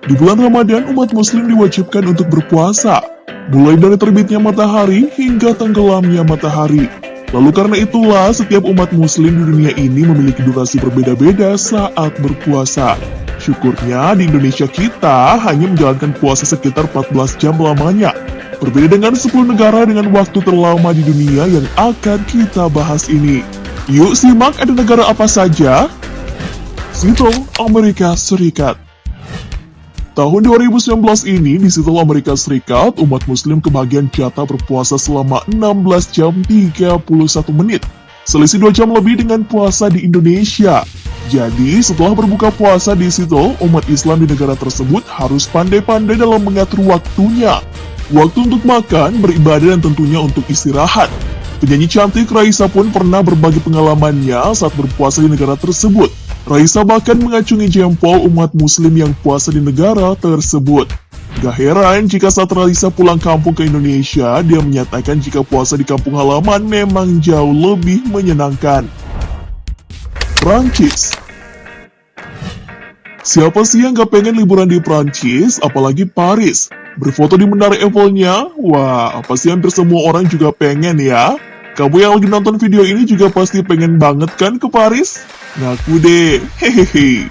Di bulan Ramadan, umat muslim diwajibkan untuk berpuasa, mulai dari terbitnya matahari hingga tenggelamnya matahari. Lalu karena itulah, setiap umat muslim di dunia ini memiliki durasi berbeda-beda saat berpuasa. Syukurnya di Indonesia kita hanya menjalankan puasa sekitar 14 jam lamanya. Berbeda dengan 10 negara dengan waktu terlama di dunia yang akan kita bahas ini. Yuk simak ada negara apa saja? Seattle, Amerika Serikat. Tahun 2019 ini di Seattle, Amerika Serikat, umat muslim kebagian jatah berpuasa selama 16 jam 31 menit. Selisih 2 jam lebih dengan puasa di Indonesia. Jadi, setelah berbuka puasa di Seattle, umat Islam di negara tersebut harus pandai-pandai dalam mengatur waktunya. Waktu untuk makan, beribadah, dan tentunya untuk istirahat. Penyanyi cantik Raisa pun pernah berbagi pengalamannya saat berpuasa di negara tersebut. Raisa bahkan mengacungi jempol umat muslim yang puasa di negara tersebut. Gak heran jika saat Raisa pulang kampung ke Indonesia, dia menyatakan jika puasa di kampung halaman memang jauh lebih menyenangkan. Prancis. Siapa sih yang gak pengen liburan di Prancis, apalagi Paris? Berfoto di Menara Eiffelnya? Wah, apa sih hampir semua orang juga pengen ya? Kamu yang lagi nonton video ini juga pasti pengen banget kan ke Paris? Ngaku deh, hehehe.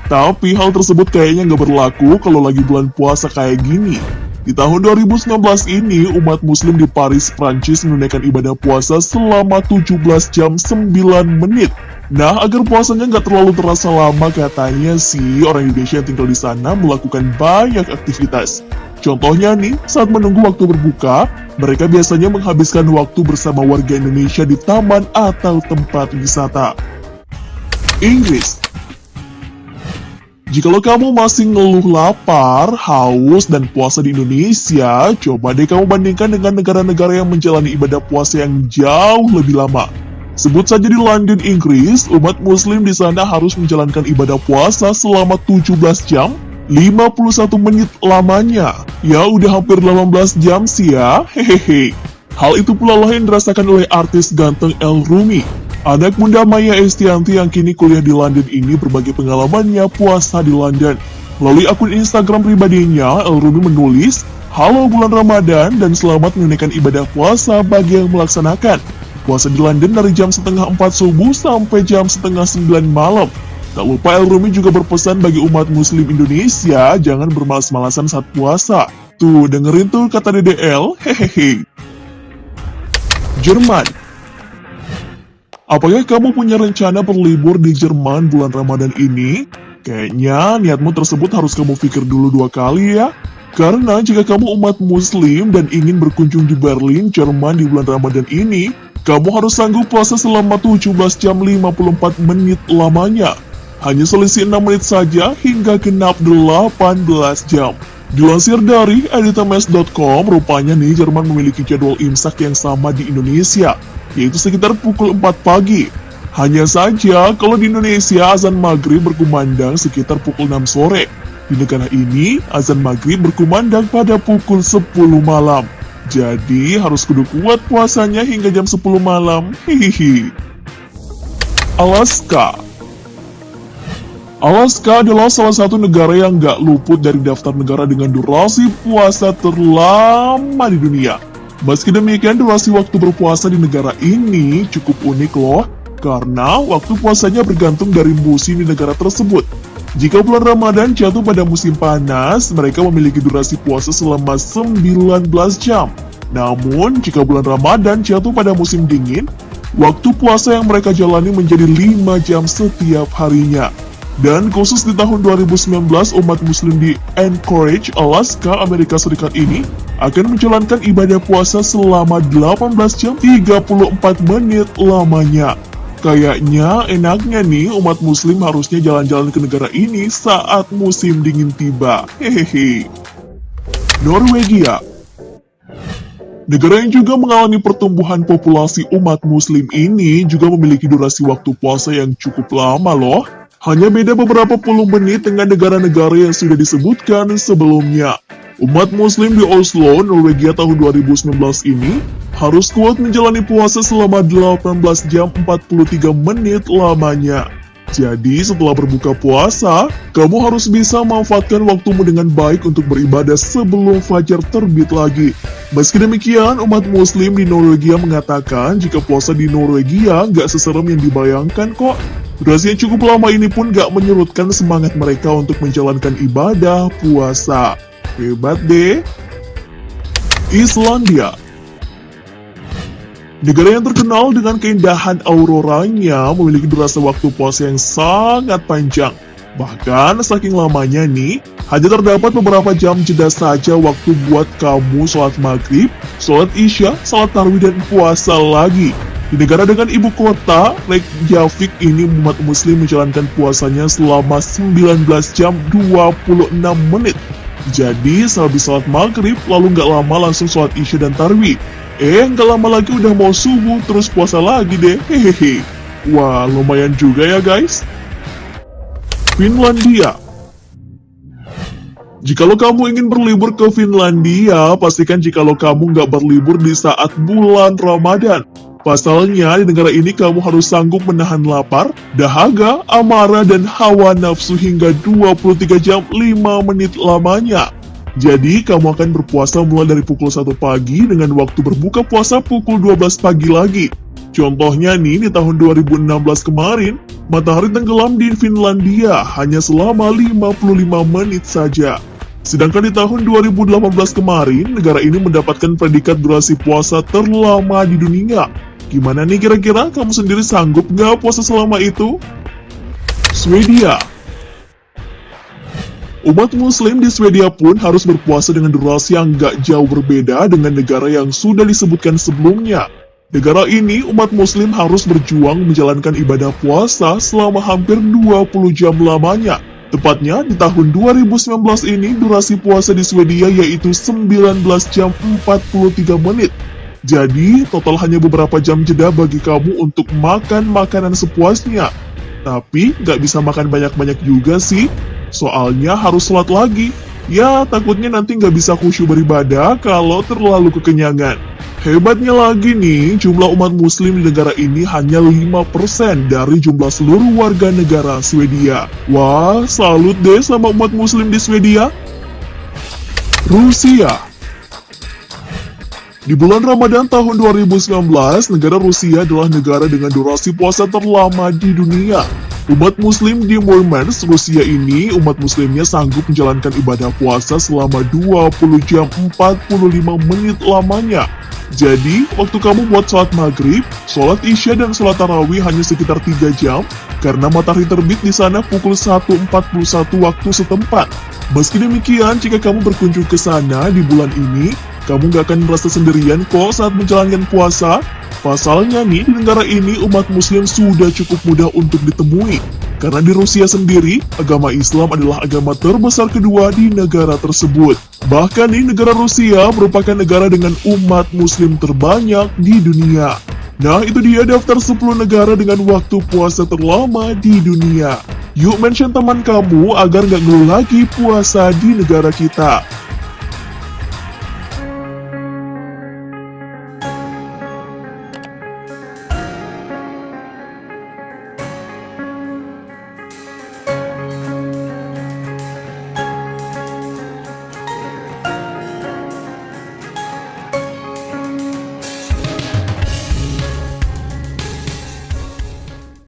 Tapi hal tersebut kayaknya nggak berlaku kalau lagi bulan puasa kayak gini. Di tahun 2019 ini, umat muslim di Paris, Prancis menunaikan ibadah puasa selama 17 jam 9 menit. Nah, agar puasanya nggak terlalu terasa lama, katanya sih orang Indonesia yang tinggal di sana melakukan banyak aktivitas. Contohnya nih, saat menunggu waktu berbuka, mereka biasanya menghabiskan waktu bersama warga Indonesia di taman atau tempat wisata. Inggris. Jikalau kamu masih ngeluh lapar, haus, dan puasa di Indonesia, coba deh kamu bandingkan dengan negara-negara yang menjalani ibadah puasa yang jauh lebih lama. Sebut saja di London, Inggris, umat muslim di sana harus menjalankan ibadah puasa selama 17 jam, 51 menit lamanya. Ya udah hampir 18 jam sih ya, hehehe. Hal itu pula lah yang dirasakan oleh artis ganteng El Rumi. Anak bunda Maya Estianty yang kini kuliah di London ini berbagi pengalamannya puasa di London. Melalui akun Instagram pribadinya, El Rumi menulis, "Halo bulan Ramadan dan selamat menunaikan ibadah puasa bagi yang melaksanakan. Puasa di London dari jam setengah 4 subuh sampai jam setengah 9 malam. Tak lupa El Rumi juga berpesan bagi umat muslim Indonesia, jangan bermalas-malasan saat puasa. Tuh, dengerin tuh kata DDL, hehehe." Jerman. Apakah kamu punya rencana berlibur di Jerman bulan Ramadan ini? Kayaknya niatmu tersebut harus kamu pikir dulu 2 kali ya. Karena jika kamu umat muslim dan ingin berkunjung di Berlin, Jerman di bulan Ramadan ini, kamu harus sanggup puasa selama 17 jam 54 menit lamanya. Hanya selisih 6 menit saja hingga genap 18 jam. Dilansir dari editames.com, rupanya nih Jerman memiliki jadwal imsak yang sama di Indonesia, yaitu sekitar pukul 4 pagi. Hanya saja, kalau di Indonesia azan maghrib berkumandang sekitar pukul 6 sore. Di negara ini, azan maghrib berkumandang pada pukul 10 malam. Jadi, harus kudu kuat puasanya hingga jam 10 malam. Hihihi. Alaska. Alaska adalah salah satu negara yang gak luput dari daftar negara dengan durasi puasa terlama di dunia. Meski demikian, durasi waktu berpuasa di negara ini cukup unik loh, karena waktu puasanya bergantung dari musim di negara tersebut. Jika bulan Ramadan jatuh pada musim panas, mereka memiliki durasi puasa selama 19 jam. Namun, jika bulan Ramadan jatuh pada musim dingin, waktu puasa yang mereka jalani menjadi 5 jam setiap harinya. Dan khusus di tahun 2019, umat muslim di Anchorage, Alaska, Amerika Serikat ini akan menjalankan ibadah puasa selama 18 jam 34 menit lamanya. Kayaknya enaknya nih umat muslim harusnya jalan-jalan ke negara ini saat musim dingin tiba. Hehehe. Norwegia. Negara yang juga mengalami pertumbuhan populasi umat muslim ini juga memiliki durasi waktu puasa yang cukup lama loh. Hanya beda beberapa puluh menit dengan negara-negara yang sudah disebutkan sebelumnya. Umat muslim di Oslo, Norwegia tahun 2019 ini harus kuat menjalani puasa selama 18 jam 43 menit lamanya. Jadi setelah berbuka puasa, kamu harus bisa memanfaatkan waktumu dengan baik untuk beribadah sebelum fajar terbit lagi. Meski demikian, umat muslim di Norwegia mengatakan jika puasa di Norwegia nggak seserem yang dibayangkan kok. Durasi yang cukup lama ini pun nggak menyurutkan semangat mereka untuk menjalankan ibadah puasa. Hebat deh. Islandia. Negara yang terkenal dengan keindahan auroranya memiliki durasi waktu puasa yang sangat panjang. Bahkan saking lamanya nih, hanya terdapat beberapa jam jeda saja waktu buat kamu sholat maghrib, sholat isya, sholat tarawih dan puasa lagi. Di negara dengan ibu kota, Reykjavik ini umat muslim menjalankan puasanya selama 19 jam 26 menit. Jadi sehabis sholat maghrib, lalu nggak lama langsung sholat isya dan tarawih. Nggak lama lagi udah mau subuh, terus puasa lagi deh, hehehe. Wah, lumayan juga ya guys. Finlandia. Jikalau kamu ingin berlibur ke Finlandia, pastikan jikalau kamu nggak berlibur di saat bulan Ramadan. Pasalnya, di negara ini kamu harus sanggup menahan lapar, dahaga, amarah, dan hawa nafsu hingga 23 jam 5 menit lamanya. Jadi, kamu akan berpuasa mulai dari pukul 1 pagi dengan waktu berbuka puasa pukul 12 pagi lagi. Contohnya nih, di tahun 2016 kemarin, matahari tenggelam di Finlandia hanya selama 55 menit saja. Sedangkan di tahun 2018 kemarin, negara ini mendapatkan predikat durasi puasa terlama di dunia. Gimana nih kira-kira, kamu sendiri sanggup nggak puasa selama itu? Swedia. Umat muslim di Swedia pun harus berpuasa dengan durasi yang gak jauh berbeda dengan negara yang sudah disebutkan sebelumnya. Negara ini, umat muslim harus berjuang menjalankan ibadah puasa selama hampir 20 jam lamanya. Tepatnya, di tahun 2019 ini, durasi puasa di Swedia yaitu 19 jam 43 menit. Jadi, total hanya beberapa jam jeda bagi kamu untuk makan makanan sepuasnya. Tapi, gak bisa makan banyak-banyak juga sih. Soalnya harus sholat lagi. Ya, takutnya nanti nggak bisa khusyuk beribadah kalau terlalu kekenyangan. Hebatnya lagi nih, jumlah umat muslim di negara ini hanya 5% dari jumlah seluruh warga negara Swedia. Wah, salut deh sama umat muslim di Swedia. Rusia. Di bulan Ramadan tahun 2019, negara Rusia adalah negara dengan durasi puasa terlama di dunia. Umat muslim di Murmansk, Rusia ini, umat muslimnya sanggup menjalankan ibadah puasa selama 20 jam 45 menit lamanya. Jadi, waktu kamu buat sholat maghrib, sholat isya dan sholat tarawih hanya sekitar 3 jam, karena matahari terbit di sana pukul 1.41 waktu setempat. Meski demikian, jika kamu berkunjung ke sana di bulan ini, kamu gak akan merasa sendirian kok saat menjalankan puasa. Pasalnya nih, di negara ini umat muslim sudah cukup mudah untuk ditemui. Karena di Rusia sendiri, agama Islam adalah agama terbesar kedua di negara tersebut. Bahkan nih, negara Rusia merupakan negara dengan umat muslim terbanyak di dunia. Nah, itu dia daftar 10 negara dengan waktu puasa terlama di dunia. Yuk mention teman kamu agar gak ngeluh lagi puasa di negara kita.